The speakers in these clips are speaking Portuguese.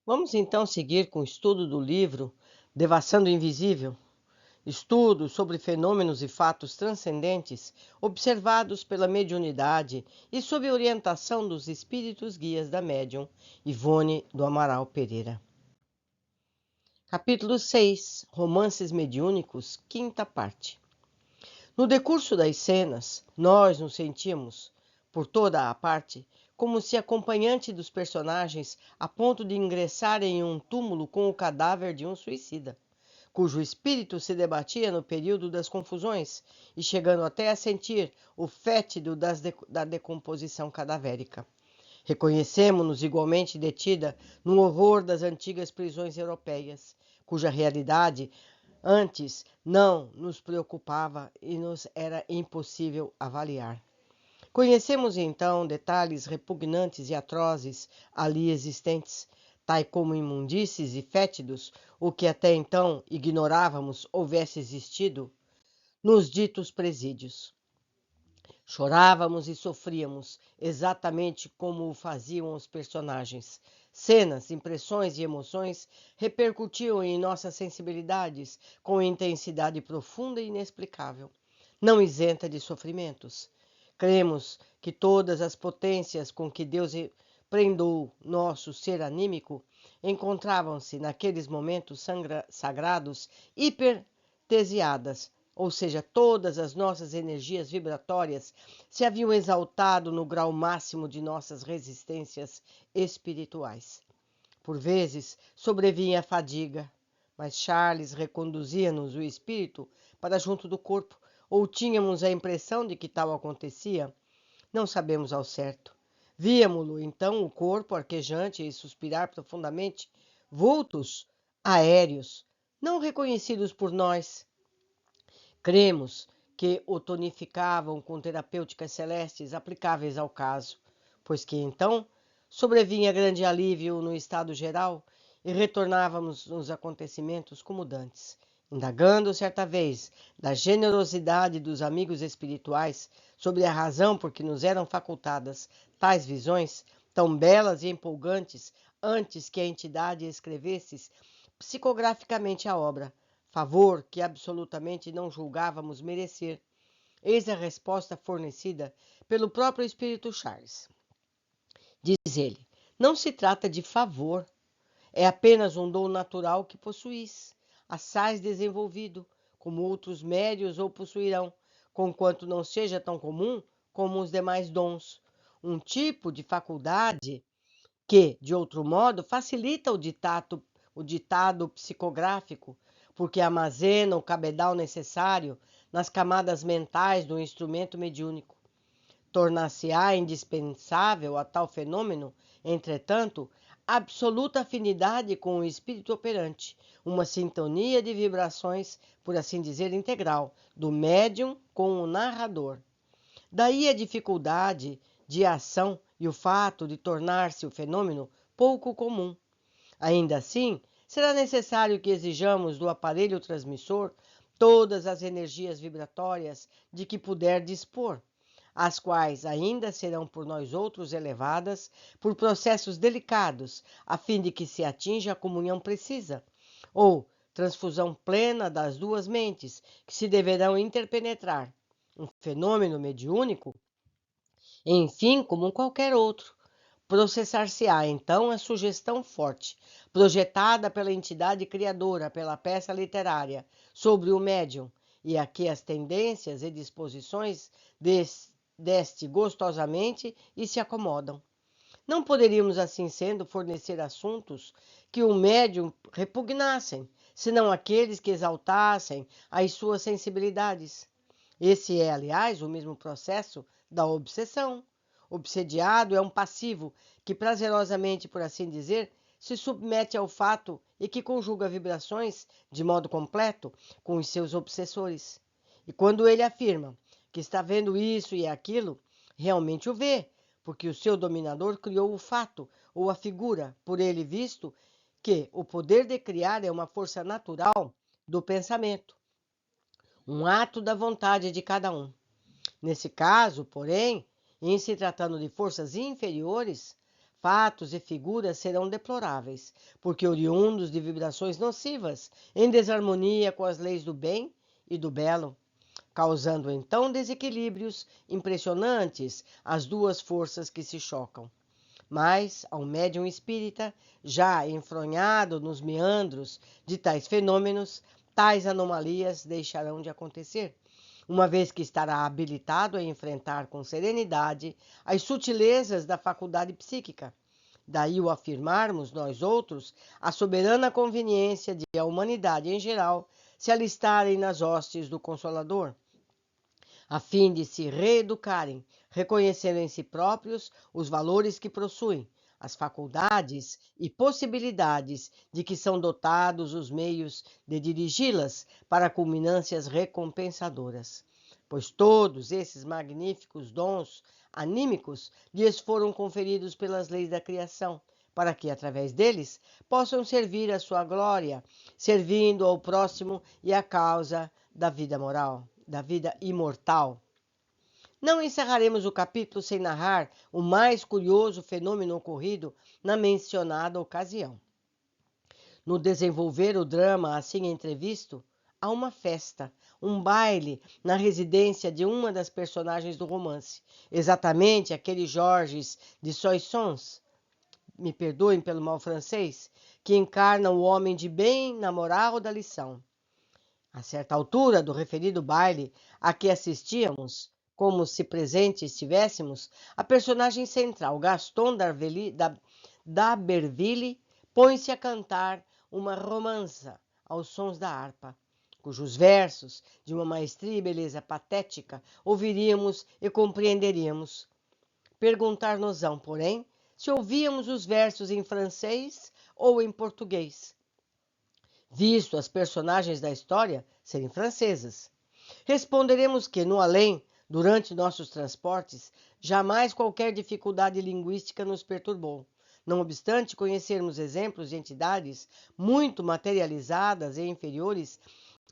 Vamos então seguir com o estudo do livro Devassando o Invisível, estudo sobre fenômenos e fatos transcendentes observados pela mediunidade e sob orientação dos espíritos guias da médium Ivone do Amaral Pereira. Capítulo 6, Romances Mediúnicos, quinta parte. No decurso das cenas, nós nos sentíamos, por toda a parte, como se acompanhante dos personagens a ponto de ingressar em um túmulo com o cadáver de um suicida, cujo espírito se debatia no período das confusões e chegando até a sentir o fétido da decomposição cadavérica. Reconhecemo-nos igualmente detida no horror das antigas prisões europeias, cuja realidade antes não nos preocupava e nos era impossível avaliar. Conhecemos então detalhes repugnantes e atrozes ali existentes, tais como imundícies e fétidos, o que até então ignorávamos houvesse existido nos ditos presídios. Chorávamos e sofríamos, exatamente como o faziam os personagens. Cenas, impressões e emoções repercutiam em nossas sensibilidades com intensidade profunda e inexplicável, não isenta de sofrimentos. Cremos que todas as potências com que Deus prendou nosso ser anímico encontravam-se naqueles momentos sagrados hipertesiadas, ou seja, todas as nossas energias vibratórias se haviam exaltado no grau máximo de nossas resistências espirituais. Por vezes sobrevinha a fadiga, mas Charles reconduzia-nos o espírito para junto do corpo, ou tínhamos a impressão de que tal acontecia? Não sabemos ao certo. Víamo-lo então o corpo arquejante e suspirar profundamente, vultos aéreos, não reconhecidos por nós. Cremos que o tonificavam com terapêuticas celestes aplicáveis ao caso, pois que então sobrevinha grande alívio no estado geral e retornávamos nos acontecimentos como dantes, indagando certa vez da generosidade dos amigos espirituais sobre a razão por que nos eram facultadas tais visões tão belas e empolgantes antes que a entidade escrevesse psicograficamente a obra, favor que absolutamente não julgávamos merecer. Eis a resposta fornecida pelo próprio Espírito Charles. Diz ele: não se trata de favor, é apenas um dom natural que possuís, assaz desenvolvido, como outros médios ou possuirão, conquanto não seja tão comum como os demais dons. Um tipo de faculdade que, de outro modo, facilita o ditado psicográfico, porque armazena o cabedal necessário nas camadas mentais do instrumento mediúnico. Tornar-se-á indispensável a tal fenômeno, entretanto, absoluta afinidade com o espírito operante, uma sintonia de vibrações, por assim dizer, integral, do médium com o narrador. Daí a dificuldade de ação e o fato de tornar-se o fenômeno pouco comum. Ainda assim, será necessário que exijamos do aparelho transmissor todas as energias vibratórias de que puder dispor, as quais ainda serão por nós outros elevadas por processos delicados, a fim de que se atinja a comunhão precisa, ou transfusão plena das duas mentes, que se deverão interpenetrar. Um fenômeno mediúnico, enfim, como qualquer outro, processar-se-á então a sugestão forte, projetada pela entidade criadora, pela peça literária, sobre o médium, e a que as tendências e disposições deste gostosamente e se acomodam. Não poderíamos, assim sendo, fornecer assuntos que o médium repugnassem, senão aqueles que exaltassem as suas sensibilidades. Esse é, aliás, o mesmo processo da obsessão. Obsediado é um passivo que prazerosamente, por assim dizer, se submete ao fato e que conjuga vibrações de modo completo com os seus obsessores. E quando ele afirma que está vendo isso e aquilo, realmente o vê, porque o seu dominador criou o fato ou a figura por ele visto, que o poder de criar é uma força natural do pensamento, um ato da vontade de cada um. Nesse caso, porém, em se tratando de forças inferiores, fatos e figuras serão deploráveis, porque oriundos de vibrações nocivas, em desarmonia com as leis do bem e do belo, causando então desequilíbrios impressionantes às duas forças que se chocam. Mas, ao médium espírita, já enfronhado nos meandros de tais fenômenos, tais anomalias deixarão de acontecer, uma vez que estará habilitado a enfrentar com serenidade as sutilezas da faculdade psíquica. Daí o afirmarmos nós outros a soberana conveniência de a humanidade em geral se alistarem nas hostes do Consolador, a fim de se reeducarem, reconhecendo em si próprios os valores que possuem, as faculdades e possibilidades de que são dotados os meios de dirigi-las para culminâncias recompensadoras. Pois todos esses magníficos dons anímicos lhes foram conferidos pelas leis da criação, para que, através deles, possam servir à sua glória, servindo ao próximo e à causa da vida moral, da vida imortal. Não encerraremos o capítulo sem narrar o mais curioso fenômeno ocorrido na mencionada ocasião. No desenvolver o drama assim entrevisto, há uma festa, um baile na residência de uma das personagens do romance, exatamente aquele Georges de Soissons, me perdoem pelo mal francês, que encarna o homem de bem na moral da lição. A certa altura do referido baile a que assistíamos, como se presente estivéssemos, a personagem central, Gaston d'Aberville, põe-se a cantar uma romança aos sons da harpa, cujos versos, de uma maestria e beleza patética, ouviríamos e compreenderíamos. Perguntar-nos-ão, porém, se ouvíamos os versos em francês ou em português, visto as personagens da história serem francesas. Responderemos que, no além, durante nossos transportes, jamais qualquer dificuldade linguística nos perturbou. Não obstante conhecermos exemplos de entidades muito materializadas e inferiores,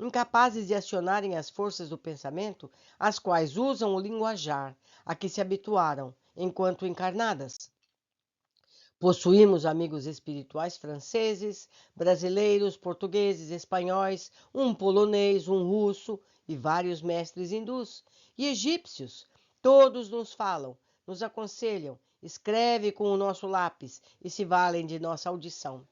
incapazes de acionarem as forças do pensamento, as quais usam o linguajar a que se habituaram enquanto encarnadas. Possuímos amigos espirituais franceses, brasileiros, portugueses, espanhóis, um polonês, um russo e vários mestres hindus e egípcios. Todos nos falam, nos aconselham, escrevem com o nosso lápis e se valem de nossa audição.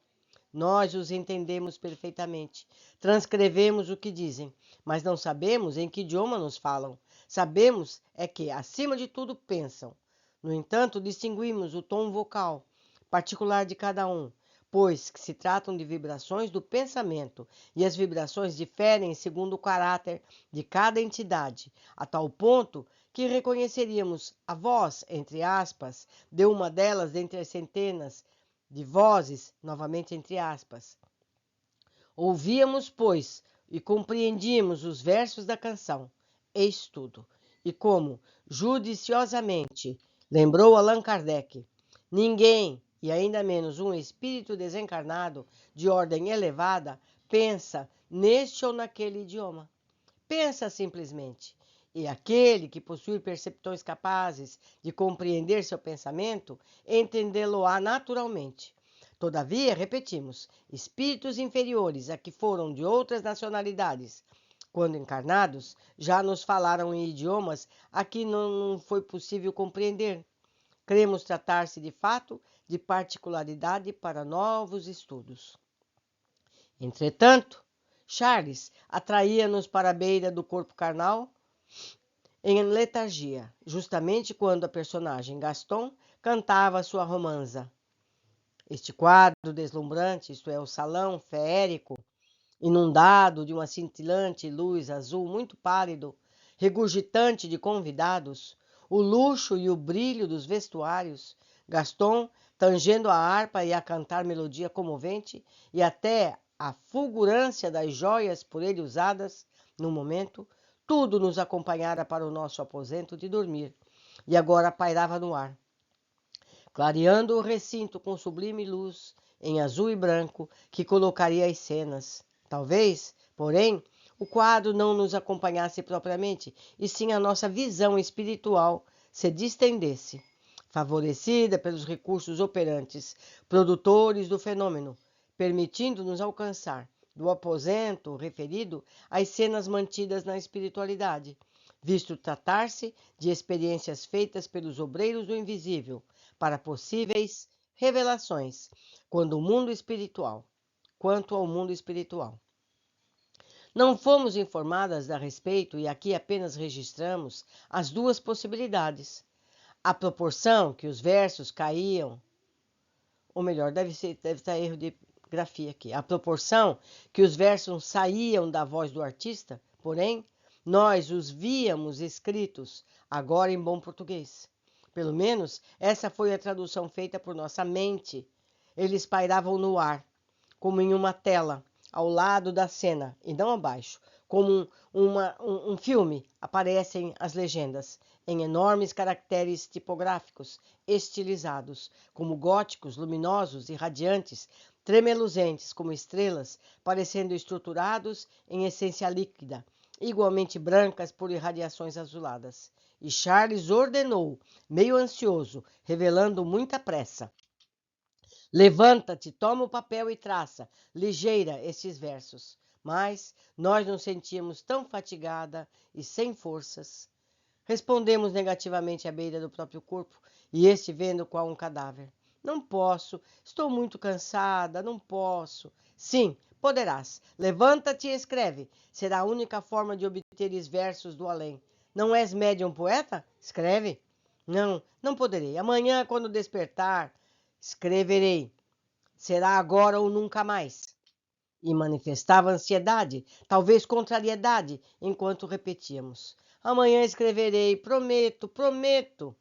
Nós os entendemos perfeitamente, transcrevemos o que dizem, mas não sabemos em que idioma nos falam. Sabemos é que, acima de tudo, pensam. No entanto, distinguimos o tom vocal particular de cada um, pois que se tratam de vibrações do pensamento, e as vibrações diferem segundo o caráter de cada entidade, a tal ponto que reconheceríamos a voz, entre aspas, de uma delas dentre as centenas de vozes, novamente entre aspas. Ouvíamos, pois, e compreendíamos os versos da canção. Eis tudo. E como, judiciosamente, lembrou Allan Kardec, ninguém, e ainda menos um espírito desencarnado de ordem elevada, pensa neste ou naquele idioma. Pensa simplesmente. E aquele que possui percepções capazes de compreender seu pensamento, entendê-lo-á naturalmente. Todavia, repetimos, espíritos inferiores a que foram de outras nacionalidades, quando encarnados, já nos falaram em idiomas a que não foi possível compreender. Cremos tratar-se de fato de particularidade para novos estudos. Entretanto, Charles atraía-nos para a beira do corpo carnal em letargia, justamente quando a personagem Gaston cantava sua romanza. Este quadro deslumbrante, isto é, o salão feérico, inundado de uma cintilante luz azul muito pálido, regurgitante de convidados, o luxo e o brilho dos vestuários, Gaston tangendo a harpa e a cantar melodia comovente, e até a fulgurância das joias por ele usadas, no momento, tudo nos acompanhara para o nosso aposento de dormir, e agora pairava no ar, clareando o recinto com sublime luz, em azul e branco, que colocaria as cenas. Talvez, porém, o quadro não nos acompanhasse propriamente, e sim a nossa visão espiritual se distendesse, favorecida pelos recursos operantes produtores do fenômeno, permitindo-nos alcançar do aposento referido as cenas mantidas na espiritualidade, visto tratar-se de experiências feitas pelos obreiros do invisível para possíveis revelações quanto ao mundo espiritual. Não fomos informadas a respeito e aqui apenas registramos as duas possibilidades. A proporção que os versos caíam, ou melhor, deve estar erro de grafia aqui. A proporção que os versos saíam da voz do artista, porém, nós os víamos escritos, agora em bom português. Pelo menos, essa foi a tradução feita por nossa mente. Eles pairavam no ar, como em uma tela, ao lado da cena, e não abaixo. Como um filme, aparecem as legendas, em enormes caracteres tipográficos, estilizados, como góticos, luminosos e radiantes, tremeluzentes como estrelas, parecendo estruturados em essência líquida, igualmente brancas por irradiações azuladas. E Charles ordenou, meio ansioso, revelando muita pressa: levanta-te, toma o papel e traça, ligeira, estes versos. Mas nós nos sentíamos tão fatigada e sem forças. Respondemos negativamente à beira do próprio corpo, e este vendo qual um cadáver. Não posso, estou muito cansada, não posso. Sim, poderás. Levanta-te e escreve. Será a única forma de obteres versos do além. Não és médium poeta? Escreve. Não, não poderei. Amanhã, quando despertar, escreverei. Será agora ou nunca mais. E manifestava ansiedade, talvez contrariedade, enquanto repetíamos: amanhã escreverei, prometo, prometo.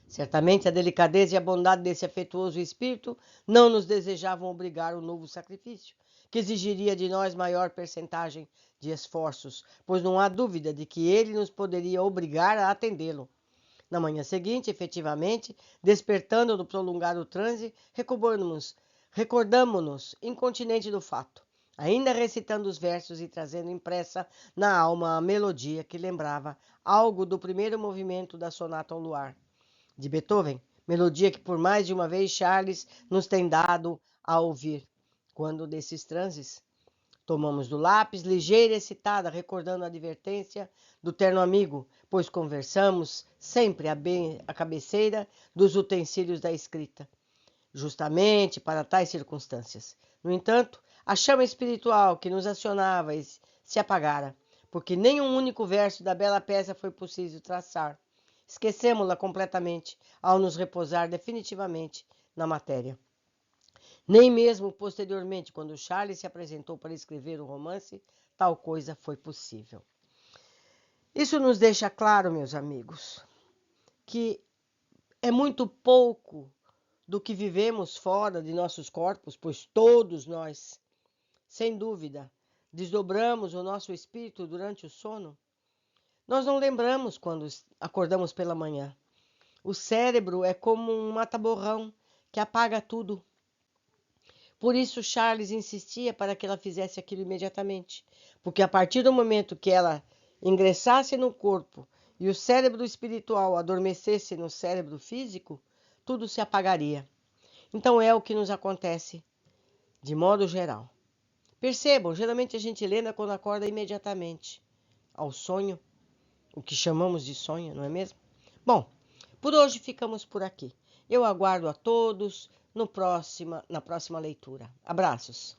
Certamente a delicadeza e a bondade desse afetuoso espírito não nos desejavam obrigar ao novo sacrifício, que exigiria de nós maior percentagem de esforços, pois não há dúvida de que ele nos poderia obrigar a atendê-lo. Na manhã seguinte, efetivamente, despertando do prolongado transe, recordamo-nos incontinente do fato, ainda recitando os versos e trazendo impressa na alma a melodia que lembrava algo do primeiro movimento da Sonata ao Luar, de Beethoven, melodia que por mais de uma vez Charles nos tem dado a ouvir. Quando desses transes, tomamos do lápis, ligeira e excitada, recordando a advertência do terno amigo, pois conversamos sempre à cabeceira dos utensílios da escrita, justamente para tais circunstâncias. No entanto, a chama espiritual que nos acionava se apagara, porque nem um único verso da bela peça foi possível traçar. Esquecemos-la completamente ao nos repousar definitivamente na matéria. Nem mesmo posteriormente, quando Charles se apresentou para escrever o romance, tal coisa foi possível. Isso nos deixa claro, meus amigos, que é muito pouco do que vivemos fora de nossos corpos, pois todos nós, sem dúvida, desdobramos o nosso espírito durante o sono. Nós não lembramos quando acordamos pela manhã. O cérebro é como um mata-borrão que apaga tudo. Por isso Charles insistia para que ela fizesse aquilo imediatamente, porque a partir do momento que ela ingressasse no corpo e o cérebro espiritual adormecesse no cérebro físico, tudo se apagaria. Então é o que nos acontece de modo geral. Percebam, geralmente a gente lembra quando acorda imediatamente ao sonho, o que chamamos de sonho, não é mesmo? Bom, por hoje ficamos por aqui. Eu aguardo a todos na próxima leitura. Abraços!